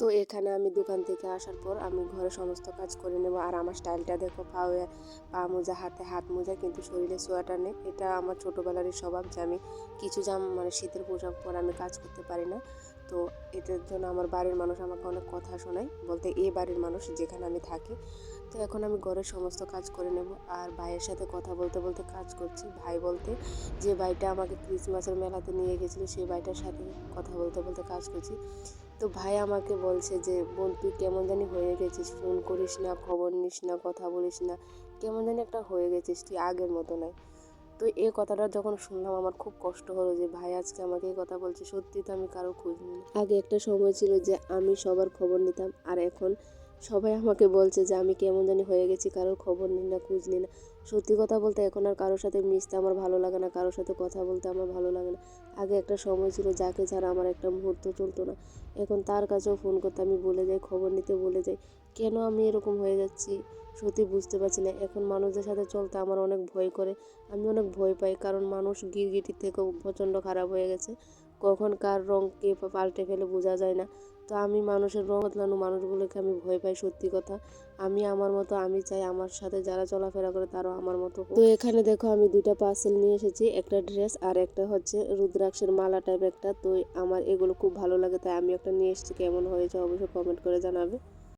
তো এখানে আমি দোকান থেকে আসার পর আমি ঘরে সমস্ত কাজ করে নেব। আর আমার স্টাইলটা দেখো, পা মোজা, হাতে হাত মোজা, কিন্তু শরীরে সোয়েটার নেই। এটা আমার ছোটোবেলারই স্বভাব যে আমি কিছু মানে শীতের পোশাক পরে আমি কাজ করতে পারি না। তো এটার জন্য আমার বাড়ির মানুষ আমাকে অনেক কথা শোনায়, বলতে এই বাড়ির মানুষ যেখানে আমি থাকি। তো এখন আমি ঘরের সমস্ত কাজ করে নেব। আর ভাইয়ের সাথে কথা বলতে বলতে কাজ করছি। ভাই বলতে যে ভাইটা আমাকে ক্রিসমাসের মেলাতে নিয়ে গেছিলো, সেই ভাইটার সাথে কথা বলতে বলতে কাজ করছি। তো ভাই আমাকে বলছে যে, বোন তুই কেমন জানি হয়ে গেছিস, ফোন করিস না, খবর নিস না, কথা বলিস না, কেমন জানি একটা হয়ে গেছিস, তুই আগের মতো নাই। তো এই কথাটা যখন শুনলাম আমার খুব কষ্ট হলো যে ভাই আজকে আমাকে এই কথা বলছে। সত্যি তো আমি কারো খোঁজ নিই না। আগে একটা সময় ছিল যে আমি সবার খবর নিতাম, আর এখন সবাই আমাকে বলছে যে আমি কেমন জানি হয়ে গেছি, কারোর খবর নিই না, খোঁজ নিই না। সত্যি কথা বলতে এখন আর কারোর সাথে মিশতে আমার ভালো লাগে না, কারোর সাথে কথা বলতে আমার ভালো লাগে না। আগে একটা সময় ছিল যাকে ছাড়া আমার একটা মুহূর্ত চলতো না। এখন তার কাছেও ফোন করতে আমি ভুলে যাই, খবর নিতে ভুলে যাই। কেন আমি এরকম হয়ে যাচ্ছি সত্যি বুঝতে পারছি না। এখন মানুষদের সাথে চলতে আমার অনেক ভয় করে, আমি অনেক ভয় পাই, কারণ মানুষ গিরগিটির থেকেও প্রচণ্ড খারাপ হয়ে গেছে। কখন কার রং কে পাল্টে ফেলে বোঝা যায় না। তো আমি মানুষের রং বদলানো মানুষগুলোকে আমি ভয় পাই, সত্যি কথা। আমি আমার মতো আমি চাই আমার সাথে যারা চলাফেরা করে তারাও আমার মতো হোক। তো এখানে দেখো আমি দুইটা পার্সেল নিয়ে এসেছি, একটা ড্রেস আর একটা হচ্ছে রুদ্রাক্ষের মালা টাইপ একটা। তো আমার এগুলো খুব ভালো লাগে, তাই আমি একটা নিয়ে এসেছি। কেমন হয়েছে অবশ্যই কমেন্ট করে জানাবে।